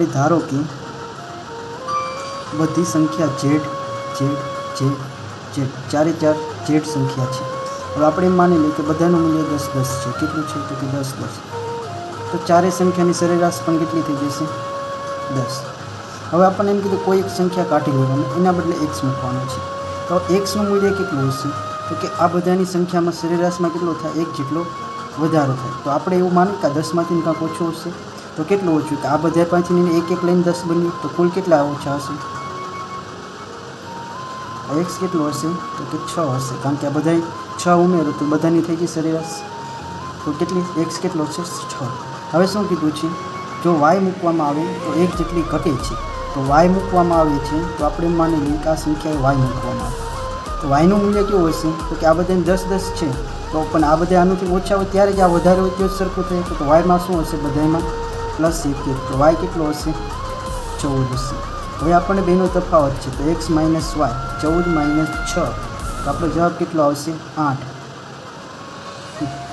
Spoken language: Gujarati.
આપણે ધારો કે બધી સંખ્યા ઝેડ ઝેડ ઝેડ ઝેડ ચારે ચાર ઝેડ સંખ્યા છે. હવે આપણે એમ માની લઈએ કે બધાનું મૂલ્ય 10 10 છે. કેટલું છે તો કે 10 10. તો ચારેય સંખ્યાની સરેરાશ પણ કેટલી થઈ જશે 10. હવે આપણને એમ કીધું કોઈ એક સંખ્યા કાઢી લેવાની, એના બદલે x મૂકવાનો છે. તો xનું મૂલ્ય કેટલું હશે તો કે આ બધાની સંખ્યામાં સરેરાશમાં કેટલો થાય 1 જેટલો વધારો થાય. તો આપણે એવું માની કે 10માંથી કાંઈક ઓછું હશે તો કેટલું ઓછું કે આ બધા પાસેથી એક એક લઈને 10 બન્યું તો કુલ કેટલા ઓછા હશે? x કેટલો હશે તો કે 6 હશે, કારણ કે આ બધા 6 ઉમેરો તો બધાની થઈ ગઈ સરેરાશ. તો કેટલી x કેટલો છે 6. હવે શું કીધું છે જો y મૂકવામાં આવે તો 1 જેટલી ઘટે છે. તો y મૂકવામાં આવે છે તો આપણે માની લઈએ કે આ સંખ્યાએ y મૂકવામાં આવે તો yનું મૂલ્ય કેવું હશે તો કે આ બધાને 10 10 છે તો પણ આ બધા આનાથી ઓછા હોય ત્યારે જ આ વધારે હોય તો જ સરખું થાય. તો yમાં શું હશે બધામાં +1 તો y કેટલો હશે 14 હશે. હવે આપણને બેનો તફાવત છે તો x - y 14 - 6 તો આપણો જવાબ કેટલો આવશે 8.